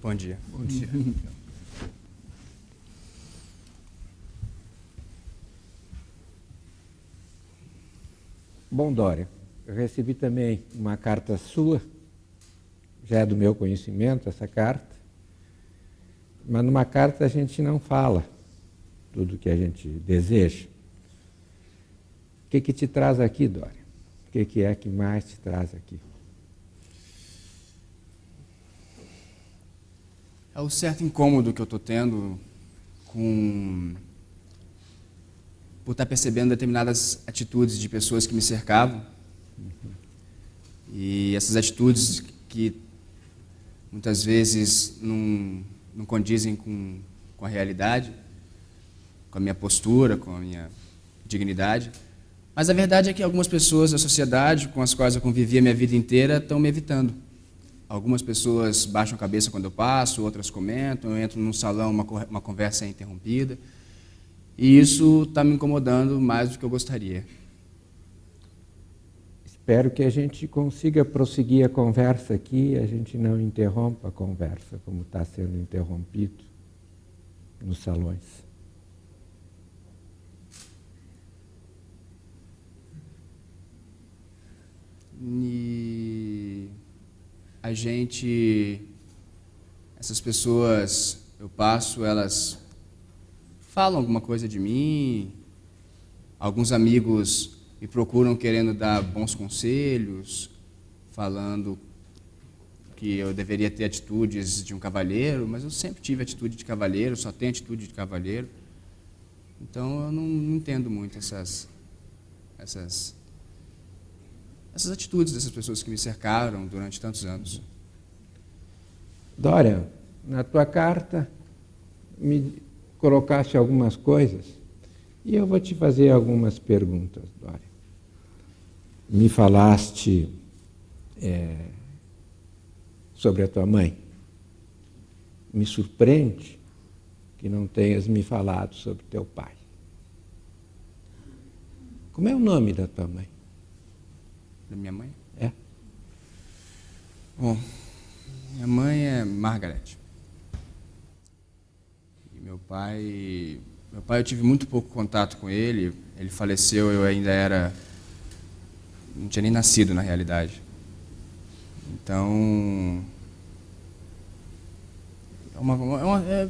Bom dia. Bom dia. Bom, Dória, eu recebi também uma carta sua, já é do meu conhecimento essa carta, mas numa carta a gente não fala tudo o que a gente deseja. O que te traz aqui, Dória? O que é que mais te traz aqui? É o certo incômodo que eu estou tendo por estar percebendo determinadas atitudes de pessoas que me cercavam. E essas atitudes que muitas vezes não condizem com a realidade, com a minha postura, com a minha dignidade. Mas a verdade é que algumas pessoas da sociedade com as quais eu convivi a minha vida inteira estão me evitando. Algumas pessoas baixam a cabeça quando eu passo, outras comentam, eu entro num salão, uma conversa é interrompida. E isso está me incomodando mais do que eu gostaria. Espero que a gente consiga prosseguir a conversa aqui, a gente não interrompa a conversa como está sendo interrompido nos salões. E essas pessoas, eu passo, elas falam alguma coisa de mim, alguns amigos me procuram querendo dar bons conselhos, falando que eu deveria ter atitudes de um cavalheiro, mas eu sempre tive atitude de cavalheiro, só tenho atitude de cavalheiro. Então eu não entendo muito essas atitudes dessas pessoas que me cercaram durante tantos anos. Dória, na tua carta me colocaste algumas coisas e eu vou te fazer algumas perguntas, Dória. Me falaste sobre a tua mãe. Me surpreende que não tenhas me falado sobre teu pai. Como é o nome da tua mãe? Da minha mãe? É. Bom, minha mãe é Margaret. E meu pai eu tive muito pouco contato com ele. Ele faleceu, eu ainda não tinha nem nascido na realidade. Então,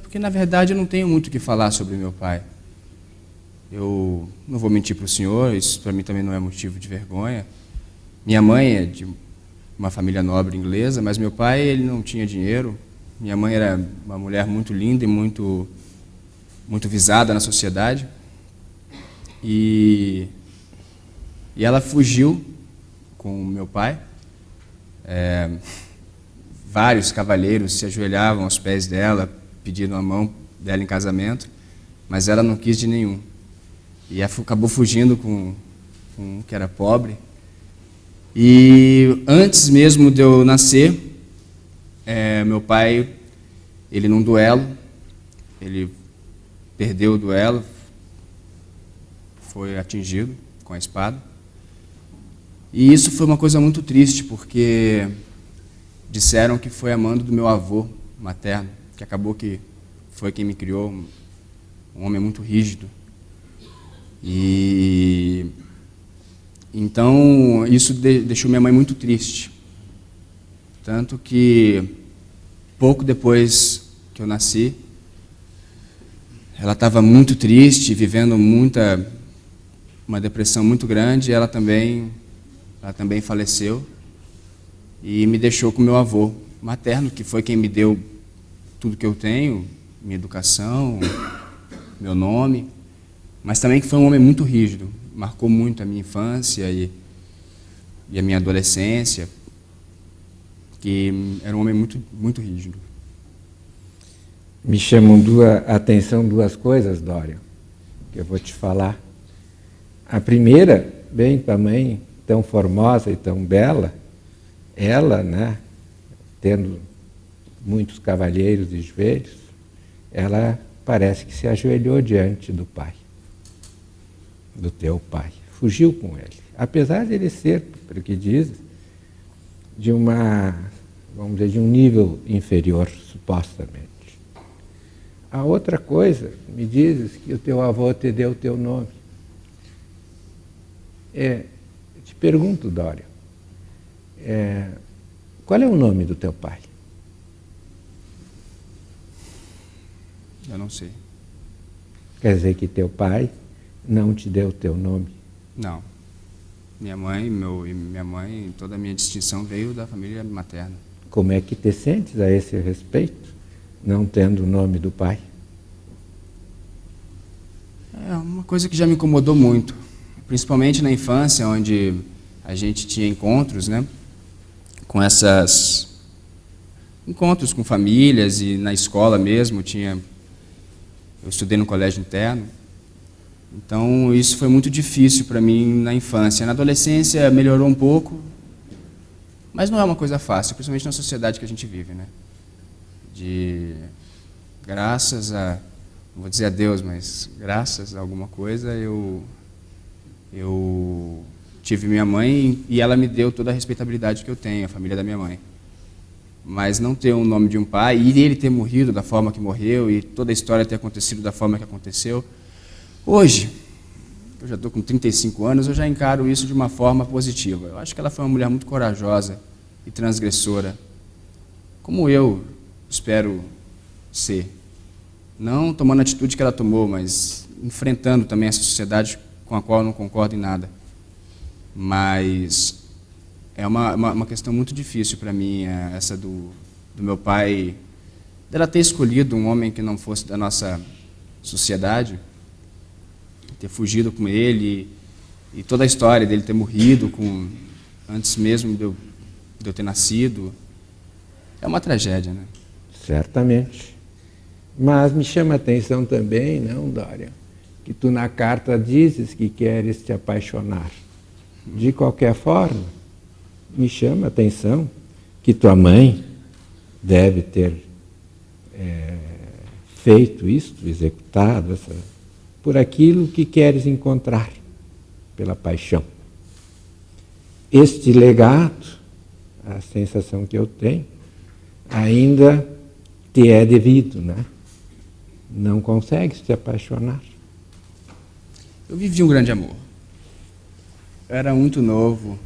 porque na verdade eu não tenho muito o que falar sobre meu pai. Eu não vou mentir para o senhor, isso para mim também não é motivo de vergonha. Minha mãe é de uma família nobre inglesa, mas meu pai ele não tinha dinheiro. Minha mãe era uma mulher muito linda e muito visada na sociedade. E ela fugiu com meu pai. Vários cavalheiros se ajoelhavam aos pés dela, pedindo a mão dela em casamento, mas ela não quis de nenhum. E acabou fugindo com um que era pobre. E antes mesmo de eu nascer, meu pai, ele num duelo, ele perdeu o duelo, foi atingido com a espada. E isso foi uma coisa muito triste, porque disseram que foi a mando do meu avô materno, que acabou que foi quem me criou, um homem muito rígido. E então isso deixou minha mãe muito triste. Tanto que pouco depois que eu nasci, ela estava muito triste, vivendo uma depressão muito grande. Ela também faleceu e me deixou com meu avô materno, que foi quem me deu tudo que eu tenho, minha educação, meu nome, mas também que foi um homem muito rígido, marcou muito a minha infância e a minha adolescência, que era um homem muito, muito rígido. Me chamam a atenção duas coisas, Dória, que eu vou te falar. A primeira, bem, tua mãe, tão formosa e tão bela, ela, né, tendo muitos cavalheiros de joelhos, ela parece que se ajoelhou diante do pai, do teu pai, fugiu com ele. Apesar de ele ser, pelo que diz, de uma vamos dizer, de um nível inferior, supostamente. A outra coisa, me dizes que o teu avô te deu o teu nome. Te pergunto, Dória, qual é o nome do teu pai? Eu não sei. Quer dizer que teu pai não te deu o teu nome? Não. Minha mãe, toda a minha distinção veio da família materna. Como é que te sentes a esse respeito, não tendo o nome do pai? É uma coisa que já me incomodou muito, principalmente na infância, onde a gente tinha encontros, né, encontros com famílias, e na escola mesmo eu estudei no colégio interno. Então, isso foi muito difícil para mim na infância. Na adolescência melhorou um pouco, mas não é uma coisa fácil, principalmente na sociedade que a gente vive, né? Graças a, não vou dizer a Deus, mas graças a alguma coisa, eu tive minha mãe e ela me deu toda a respeitabilidade que eu tenho, a família da minha mãe. Mas não ter o nome de um pai, e ele ter morrido da forma que morreu, e toda a história ter acontecido da forma que aconteceu, hoje, eu já estou com 35 anos, eu já encaro isso de uma forma positiva. Eu acho que ela foi uma mulher muito corajosa e transgressora, como eu espero ser. Não tomando a atitude que ela tomou, mas enfrentando também essa sociedade com a qual eu não concordo em nada. Mas é uma questão muito difícil para mim, essa do meu pai, dela ter escolhido um homem que não fosse da nossa sociedade, ter fugido com ele, e toda a história dele ter morrido antes mesmo de eu ter nascido. É uma tragédia, né? Certamente. Mas me chama a atenção também, não, Dória, que tu na carta dizes que queres te apaixonar. De qualquer forma, me chama a atenção que tua mãe deve ter feito isto, executado por aquilo que queres encontrar, pela paixão. Este legado, a sensação que eu tenho, ainda te é devido, né? Não consegues te apaixonar. Eu vivi um grande amor. Eu era muito novo.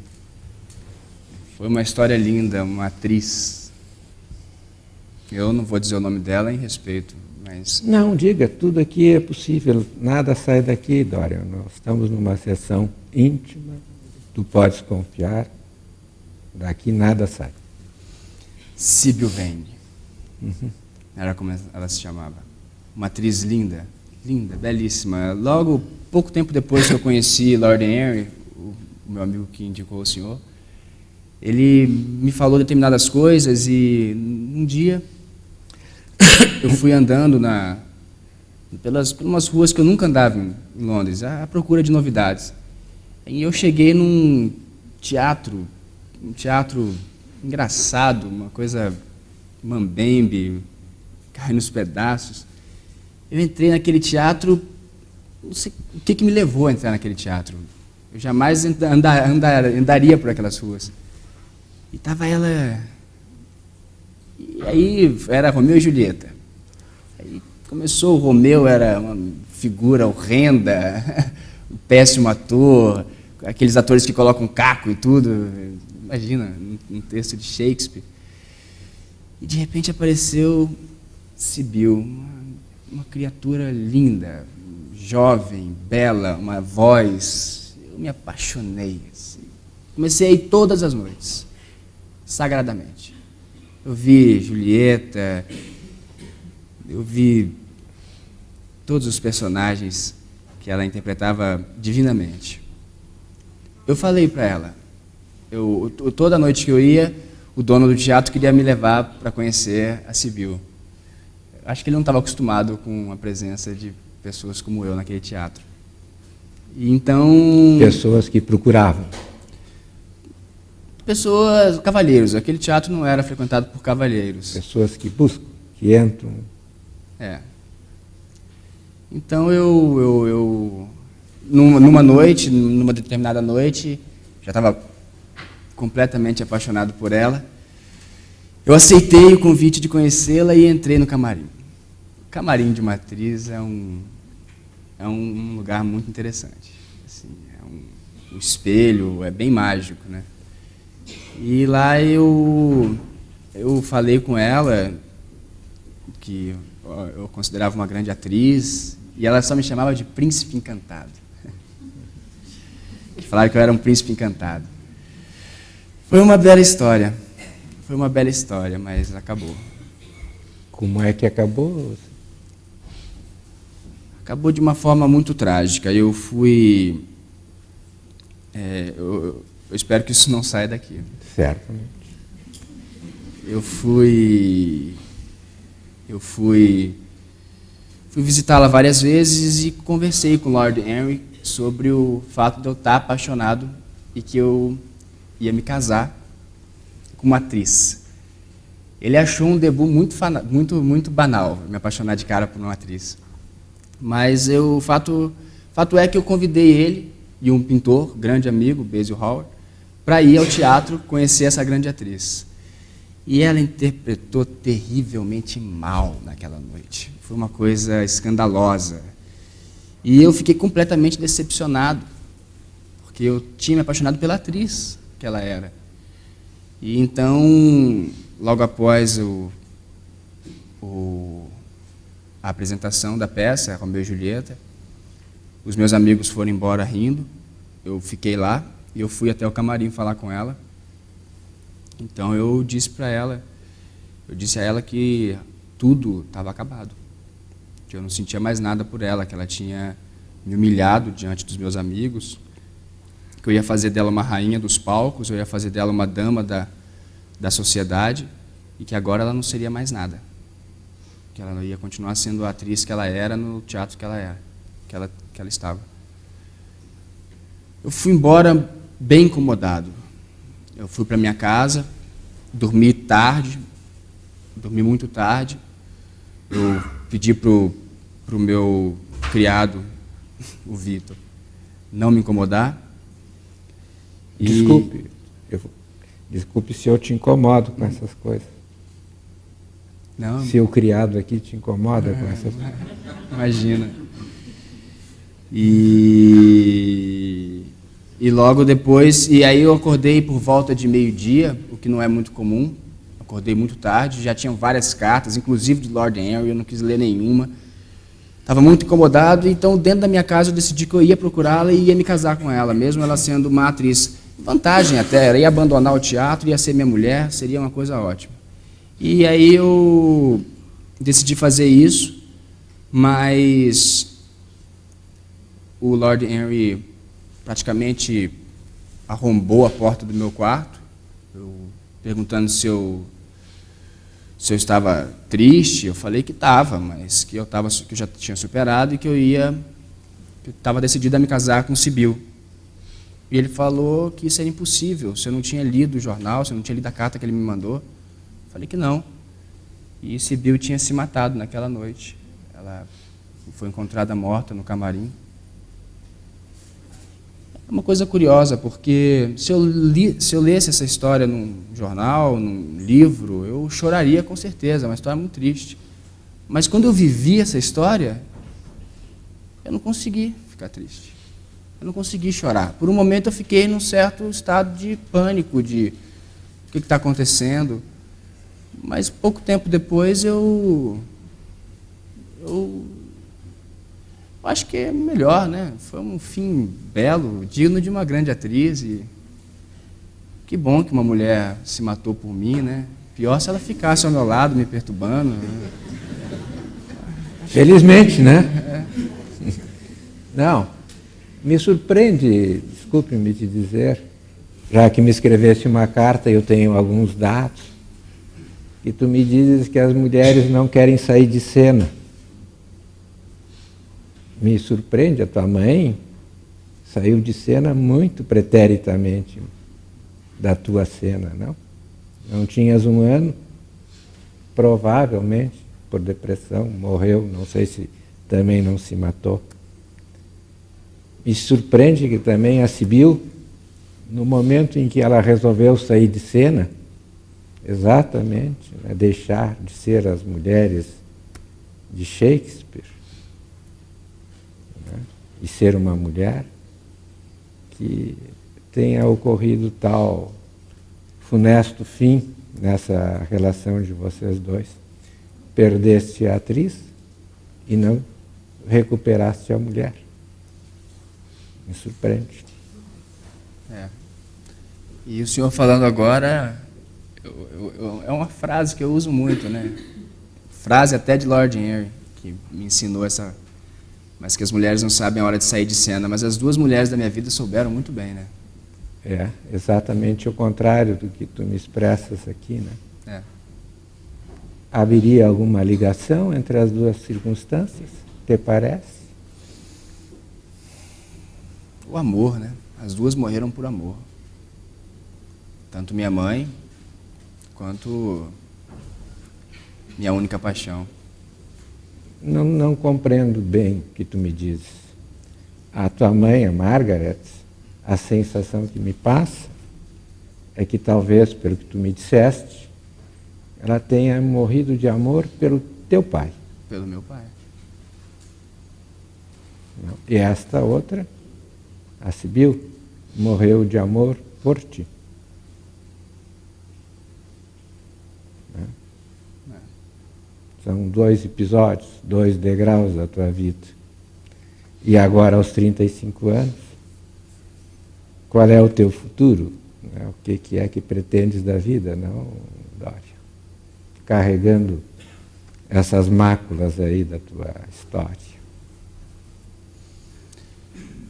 Foi uma história linda, uma atriz. Eu não vou dizer o nome dela em respeito, mas... Não, diga, tudo aqui é possível, nada sai daqui, Dória. Nós estamos numa sessão íntima, tu podes confiar, daqui nada sai. Síbio Vane. Era como ela se chamava. Uma atriz linda, linda, belíssima. Logo, pouco tempo depois que eu conheci Lord Henry, o meu amigo que indicou o senhor, ele me falou determinadas coisas e um dia eu fui andando pelas umas ruas que eu nunca andava em Londres, à procura de novidades. E eu cheguei num teatro, um teatro engraçado, uma coisa mambembe, caindo nos pedaços. Eu entrei naquele teatro, não sei o que me levou a entrar naquele teatro. Eu jamais andaria por aquelas ruas. E estava ela... E aí era Romeu e Julieta. Aí começou, o Romeu era uma figura horrenda, um péssimo ator, aqueles atores que colocam caco e tudo. Imagina, um texto de Shakespeare. E de repente apareceu Sibyl, uma criatura linda, jovem, bela, uma voz. Eu me apaixonei. Assim. Comecei a ir todas as noites, sagradamente. Eu vi Julieta, eu vi todos os personagens que ela interpretava divinamente. Eu falei para ela, toda noite que eu ia, o dono do teatro queria me levar para conhecer a Sibyl. Acho que ele não estava acostumado com a presença de pessoas como eu naquele teatro. E então... Pessoas que procuravam. Pessoas, cavalheiros. Aquele teatro não era frequentado por cavalheiros. Pessoas que buscam, que entram. É. Então numa noite, numa determinada noite, já estava completamente apaixonado por ela. Eu aceitei o convite de conhecê-la e entrei no camarim. O camarim de uma atriz é um lugar muito interessante. Assim, um espelho, é bem mágico, né? E lá eu falei com ela que eu considerava uma grande atriz e ela só me chamava de Príncipe Encantado. Falaram que eu era um príncipe encantado. Foi uma bela história. Mas acabou. Como é que acabou? Acabou de uma forma muito trágica. Eu fui... eu espero que isso não saia daqui. Certamente. Eu fui visitá-la várias vezes e conversei com o Lord Henry sobre o fato de eu estar apaixonado e que eu ia me casar com uma atriz. Ele achou um debut muito banal, me apaixonar de cara por uma atriz. Mas o fato é que eu convidei ele e um pintor, grande amigo, Basil Howard, para ir ao teatro conhecer essa grande atriz. E ela interpretou terrivelmente mal naquela noite. Foi uma coisa escandalosa. E eu fiquei completamente decepcionado, porque eu tinha me apaixonado pela atriz que ela era. E então, logo após a apresentação da peça, Romeu e Julieta, os meus amigos foram embora rindo, eu fiquei lá e eu fui até o camarim falar com ela. Então eu disse a ela que tudo estava acabado, que eu não sentia mais nada por ela, que ela tinha me humilhado diante dos meus amigos, que eu ia fazer dela uma rainha dos palcos, eu ia fazer dela uma dama da sociedade, e que agora ela não seria mais nada, que ela ia continuar sendo a atriz que ela era no teatro que ela estava. Eu fui embora bem incomodado. Eu fui para minha casa, dormi muito tarde. Eu pedi para o meu criado, o Vitor, não me incomodar. Desculpe se eu te incomodo com essas coisas. Não. Se o criado aqui te incomoda com essas coisas. Imagina. E logo depois, e aí eu acordei por volta de meio-dia, o que não é muito comum, acordei muito tarde, já tinham várias cartas, inclusive de Lord Henry, eu não quis ler nenhuma. Estava muito incomodado, então dentro da minha casa eu decidi que eu ia procurá-la e ia me casar com ela, mesmo ela sendo uma atriz. Vantagem até, ela ia abandonar o teatro, ia ser minha mulher, seria uma coisa ótima. E aí eu decidi fazer isso, mas o Lord Henry praticamente arrombou a porta do meu quarto, perguntando se eu estava triste. Eu falei que estava, mas que eu já tinha superado e que eu estava decidido a me casar com Sibyl. E ele falou que isso era impossível, se eu não tinha lido o jornal, se eu não tinha lido a carta que ele me mandou. Eu falei que não. E Sibyl tinha se matado naquela noite. Ela foi encontrada morta no camarim. É uma coisa curiosa, porque se eu lesse essa história num jornal, num livro, eu choraria com certeza, é uma história muito triste. Mas quando eu vivi essa história, eu não consegui ficar triste. Eu não consegui chorar. Por um momento eu fiquei num certo estado de pânico, de o que está acontecendo. Mas pouco tempo depois eu acho que é melhor, né? Foi um fim belo, digno de uma grande atriz. E que bom que uma mulher se matou por mim, né? Pior se ela ficasse ao meu lado, me perturbando. Né? Felizmente, né? Não, me surpreende, desculpe-me te dizer, já que me escreveste uma carta e eu tenho alguns dados, e tu me dizes que as mulheres não querem sair de cena. Me surpreende, a tua mãe saiu de cena muito preteritamente da tua cena, não? Não tinhas um ano, provavelmente, por depressão, morreu, não sei se também não se matou. Me surpreende que também a Sibyl, no momento em que ela resolveu sair de cena, exatamente, né, deixar de ser as mulheres de Shakespeare, né, e ser uma mulher, que tenha ocorrido tal funesto fim nessa relação de vocês dois. Perdeste a atriz e não recuperaste a mulher. Me surpreende. E o senhor falando agora, é uma frase que eu uso muito, né? Frase até de Lord Henry, que me ensinou essa... Mas que as mulheres não sabem a hora de sair de cena, mas as duas mulheres da minha vida souberam muito bem, né? É, exatamente o contrário do que tu me expressas aqui, né? É. Haveria alguma ligação entre as duas circunstâncias, te parece? O amor, né? As duas morreram por amor. Tanto minha mãe, quanto minha única paixão. Não compreendo bem o que tu me dizes. A tua mãe, a Margaret, a sensação que me passa é que talvez, pelo que tu me disseste, ela tenha morrido de amor pelo teu pai. Pelo meu pai. E esta outra, a Sibyl, morreu de amor por ti. São 2 episódios, 2 degraus da tua vida. E agora, aos 35 anos, qual é o teu futuro? O que é que pretendes da vida, não, Dória? Carregando essas máculas aí da tua história.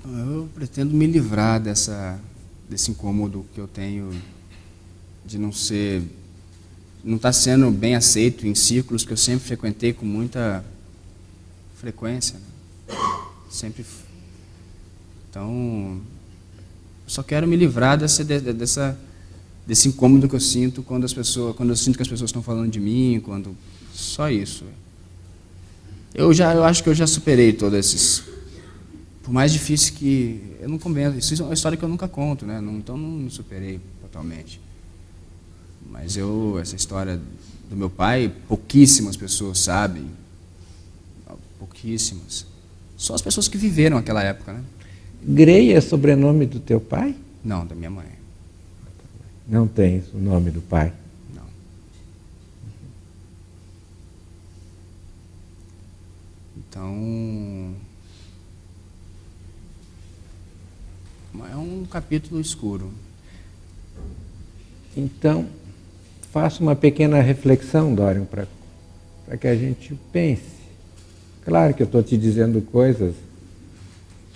Eu pretendo me livrar desse incômodo que eu tenho de não estar sendo bem aceito em círculos que eu sempre frequentei com muita frequência. Sempre. Então, eu só quero me livrar desse incômodo que eu sinto quando eu sinto que as pessoas estão falando de mim, só isso. Eu acho que eu já superei todos esses. Por mais difícil que eu não comento, isso é uma história que eu nunca conto, né? Então não superei totalmente. Mas essa história do meu pai, pouquíssimas pessoas sabem. Pouquíssimas. Só as pessoas que viveram aquela época, né? Grey é sobrenome do teu pai? Não, da minha mãe. Não tens o nome do pai? Não. Então, é um capítulo escuro. Então, faça uma pequena reflexão, Dorian, para que a gente pense. Claro que eu estou te dizendo coisas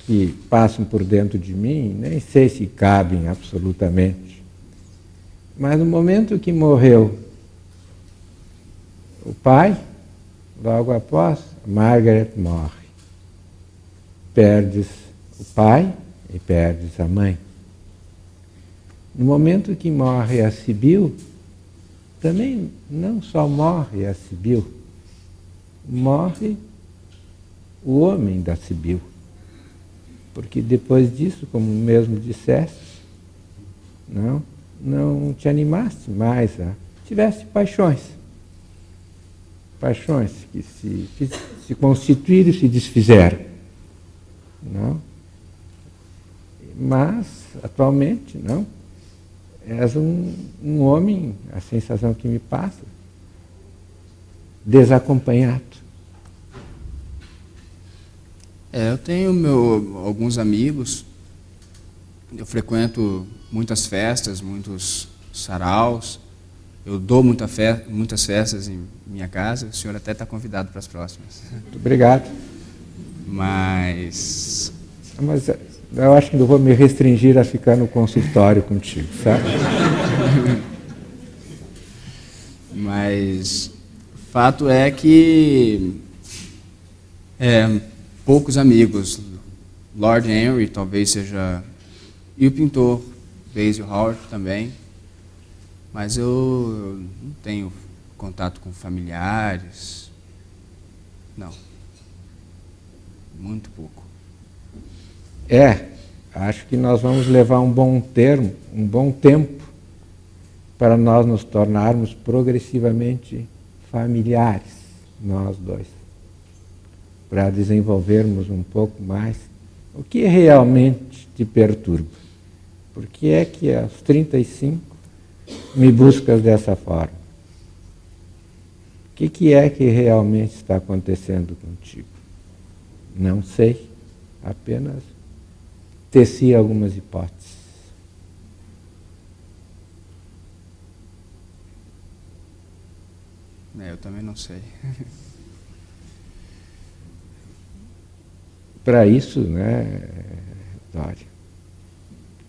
que passam por dentro de mim, nem sei se cabem absolutamente. Mas no momento que morreu o pai, logo após, Margaret morre. Perdes o pai e perdes a mãe. No momento que morre a Sibyl, também não só morre a Sibyl, morre o homem da Sibyl. Porque depois disso, como mesmo disseste, não te animaste mais tiveste paixões. Paixões que se constituíram e se desfizeram. Não? Mas, atualmente, não. És um homem, a sensação que me passa, desacompanhado. Eu tenho alguns amigos, eu frequento muitas festas, muitos saraus, eu dou muitas festas em minha casa, o senhor até está convidado para as próximas. Muito obrigado. Mas eu acho que não vou me restringir a ficar no consultório contigo, sabe? Mas o fato é que poucos amigos. Lord Henry talvez seja... E o pintor Basil Howard também. Mas eu não tenho contato com familiares. Não. Muito pouco. Acho que nós vamos levar um bom tempo para nós nos tornarmos progressivamente familiares, nós dois, para desenvolvermos um pouco mais o que realmente te perturba. Por que é que aos 35 me buscas dessa forma? O que é que realmente está acontecendo contigo? Não sei, apenas teci algumas hipóteses. Eu também não sei. Para isso, né, Dória,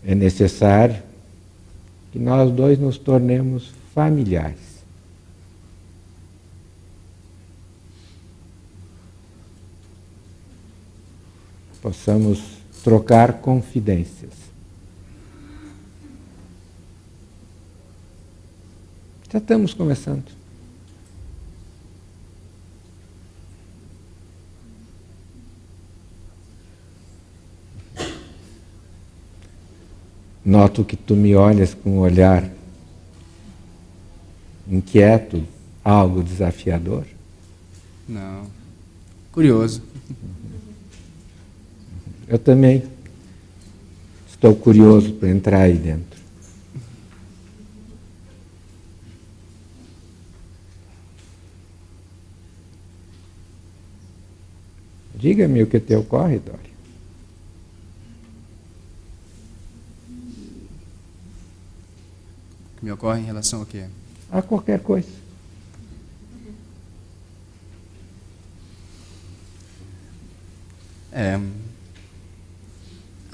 é necessário que nós dois nos tornemos familiares. Possamos trocar confidências. Já estamos começando. Noto que tu me olhas com um olhar inquieto, algo desafiador. Não. Curioso. Eu também estou curioso para entrar aí dentro. Diga-me o que te ocorre, Dória. O que me ocorre em relação ao quê? A qualquer coisa. É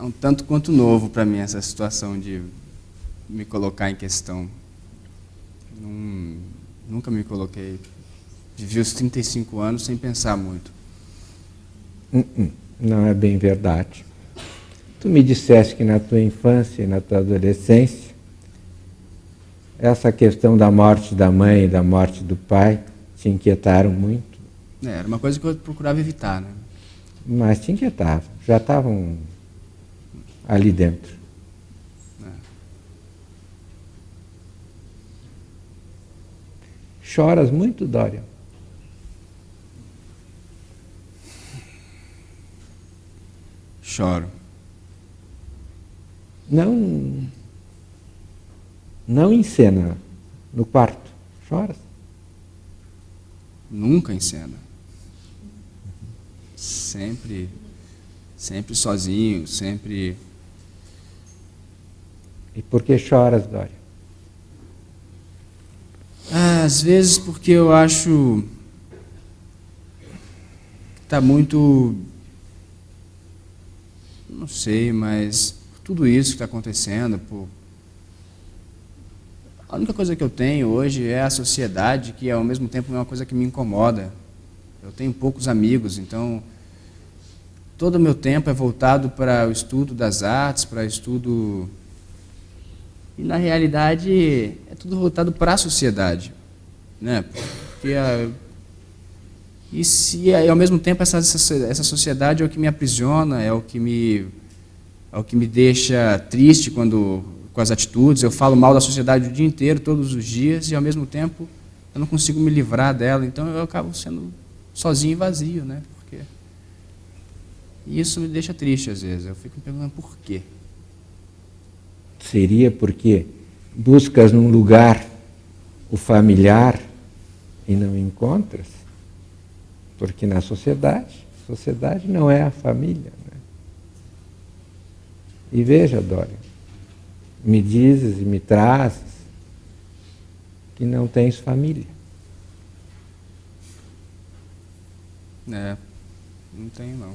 um tanto quanto novo para mim essa situação de me colocar em questão. Nunca me coloquei. Vivi os 35 anos sem pensar muito. Não é bem verdade. Tu me disseste que na tua infância e na tua adolescência, essa questão da morte da mãe e da morte do pai te inquietaram muito. Era uma coisa que eu procurava evitar, né? Mas te inquietavam, já estavam ali dentro. Choras muito, Dória? Choro. Não em cena, no quarto. Choras? Nunca em cena. Sempre sozinho, sempre... E por que choras, Dória? Às vezes porque eu acho que está muito... Não sei, mas tudo isso que está acontecendo, a única coisa que eu tenho hoje é a sociedade, que ao mesmo tempo é uma coisa que me incomoda. Eu tenho poucos amigos, então todo o meu tempo é voltado para o estudo das artes, para estudo... E na realidade é tudo voltado para a sociedade, né? Porque e ao mesmo tempo essa sociedade é o que me aprisiona, é o que me deixa triste com as atitudes. Eu falo mal da sociedade o dia inteiro, todos os dias, e ao mesmo tempo eu não consigo me livrar dela, então eu acabo sendo sozinho e vazio, né? E isso me deixa triste às vezes. Eu fico me perguntando por quê. Seria porque buscas num lugar o familiar e não encontras? Porque na sociedade não é a família, né? E veja, Dória, me dizes e me trazes que não tens família. Não tenho não.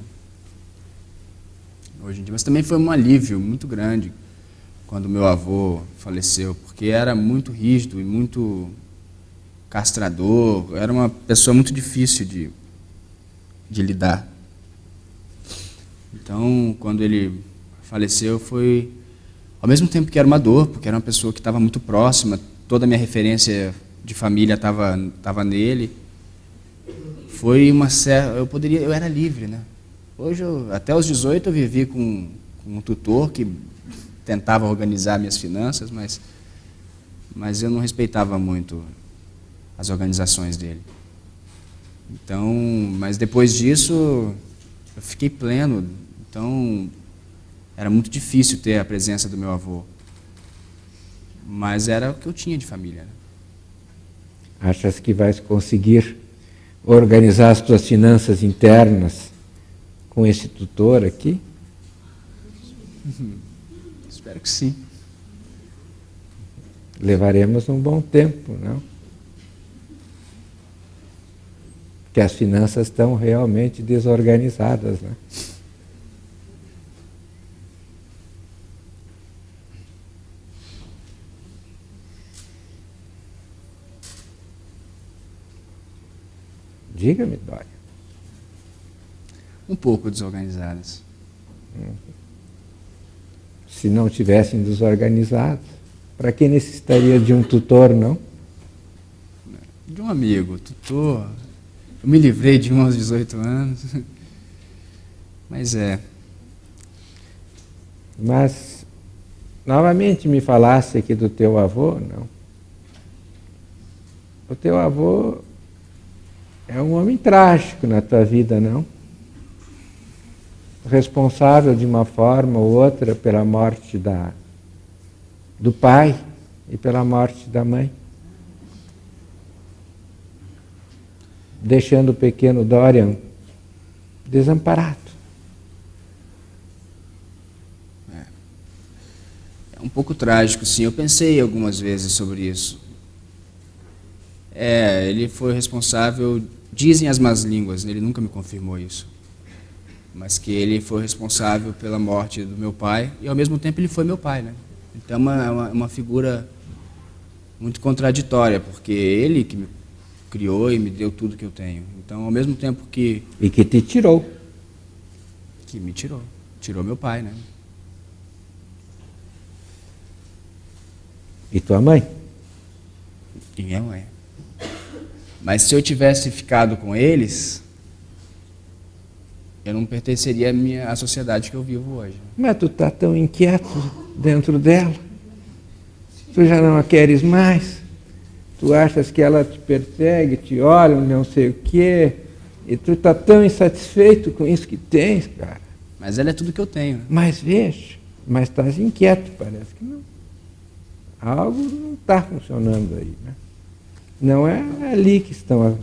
Hoje em dia, mas também foi um alívio muito grande quando meu avô faleceu, porque era muito rígido e muito castrador, era uma pessoa muito difícil de lidar. Então, quando ele faleceu, foi ao mesmo tempo que era uma dor, porque era uma pessoa que estava muito próxima, toda a minha referência de família estava nele. Foi eu era livre, né? Hoje, até os 18, eu vivi com um tutor que tentava organizar minhas finanças, mas eu não respeitava muito as organizações dele. Então, mas depois disso, eu fiquei pleno. Então, era muito difícil ter a presença do meu avô. Mas era o que eu tinha de família. Né? Achas que vais conseguir organizar as tuas finanças internas com esse tutor aqui? Espero que sim. Levaremos um bom tempo, não? Porque as finanças estão realmente desorganizadas, né? Diga-me, Dória. Um pouco desorganizadas. Se não tivessem desorganizados, para que necessitaria de um tutor, não? De um amigo, tutor. Eu me livrei de um aos 18 anos. Mas Mas, novamente me falasse aqui do teu avô, não? O teu avô é um homem trágico na tua vida, não? Responsável de uma forma ou outra pela morte do pai e pela morte da mãe. Deixando o pequeno Dorian desamparado. é um pouco trágico, sim. Eu pensei algumas vezes sobre isso. Ele foi responsável, dizem as más línguas, ele nunca me confirmou isso, mas que ele foi responsável pela morte do meu pai e ao mesmo tempo ele foi meu pai, né? Então é uma figura muito contraditória, porque ele que me criou e me deu tudo que eu tenho. Então, ao mesmo tempo que... E que te tirou. Que me tirou. Tirou meu pai, né? E tua mãe? E minha mãe. Mas se eu tivesse ficado com eles, eu não pertenceria à sociedade que eu vivo hoje. Mas tu está tão inquieto dentro dela. Tu já não a queres mais. Tu achas que ela te persegue, te olha, não sei o quê. E tu está tão insatisfeito com isso que tens, cara. Mas ela é tudo que eu tenho. Né? Mas veja, mas estás inquieto, parece que não. Algo não está funcionando aí, né? Não é ali que estão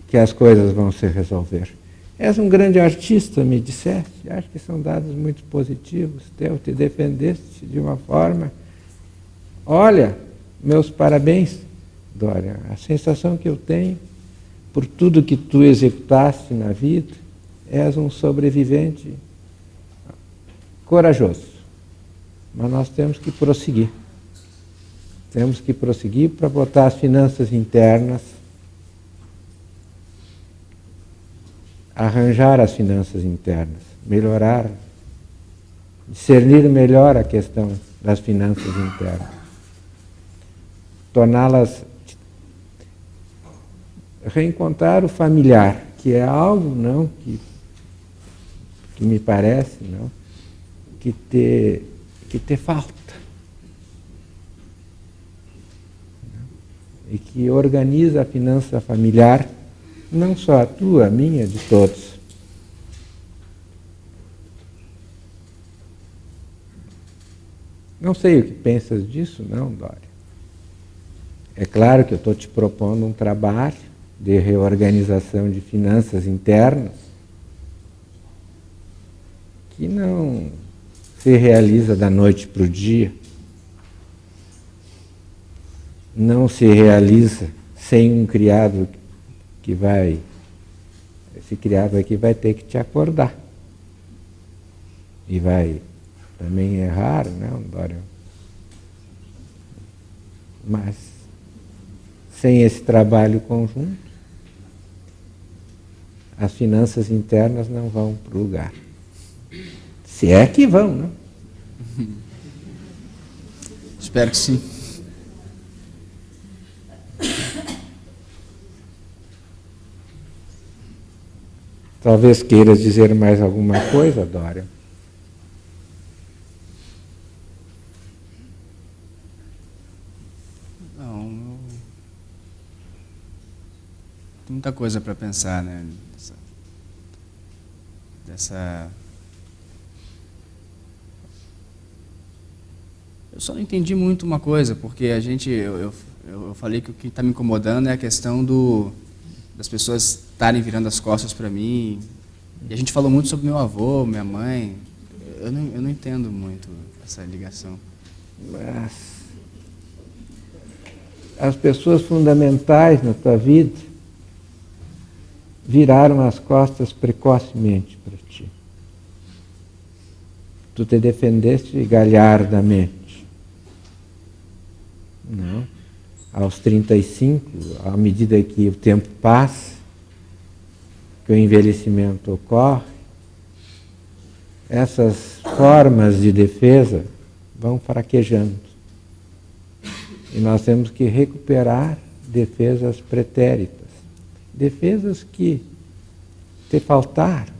que as coisas vão se resolver. És um grande artista, me disseste. Acho que são dados muito positivos. Te defendeste de uma forma. Olha, meus parabéns, Dória. A sensação que eu tenho, por tudo que tu executaste na vida, és um sobrevivente corajoso. Mas nós temos que prosseguir. Temos que prosseguir para botar as finanças internas, arranjar as finanças internas, melhorar, discernir melhor a questão das finanças internas, torná-las, reencontrar o familiar, que é algo não que me parece não que te falta. E que organiza a finança familiar, não só a tua, a minha, de todos. Não sei o que pensas disso, não, Dória. É claro que eu estou te propondo um trabalho de reorganização de finanças internas que não se realiza da noite para o dia. Não se realiza sem um criado que vai... Esse criado aqui vai ter que te acordar. E vai também errar, não, Dória? Mas, sem esse trabalho conjunto, as finanças internas não vão para o lugar. Se é que vão, não? Espero que sim. Talvez queiras dizer mais alguma coisa, Dória. muita coisa para pensar, né? Eu só não entendi muito uma coisa, porque eu falei que o que está me incomodando é a questão das pessoas estarem virando as costas para mim. E a gente falou muito sobre meu avô, minha mãe. Eu não entendo muito essa ligação. Mas as pessoas fundamentais na tua vida viraram as costas precocemente para ti. Tu te defendeste galhardamente. Não? Aos 35, à medida que o tempo passa, que o envelhecimento ocorre, essas formas de defesa vão fraquejando. E nós temos que recuperar defesas pretéritas, defesas que te faltaram,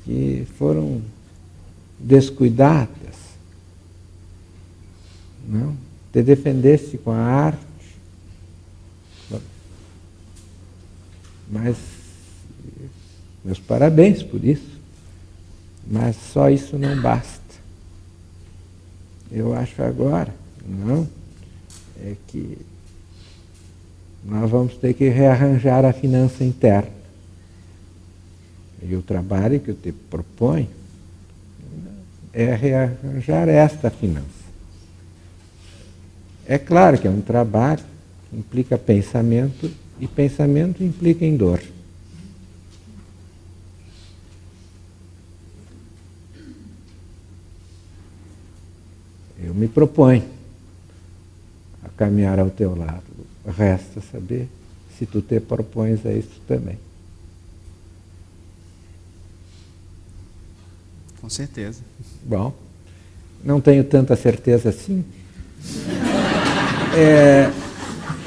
que foram descuidadas. Não? Te defendesse com a arte, mas meus parabéns por isso, mas só isso não basta. Eu acho agora, não, é que nós vamos ter que rearranjar a finança interna. E o trabalho que eu te proponho é rearranjar esta finança. É claro que é um trabalho que implica pensamento, e pensamento implica em dor. Eu me proponho a caminhar ao teu lado. Resta saber se tu te propões a isso também. Com certeza. Bom, não tenho tanta certeza assim.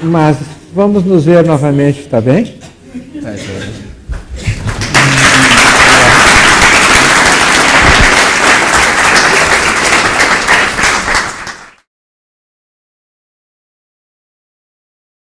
Mas vamos nos ver novamente, tá bem?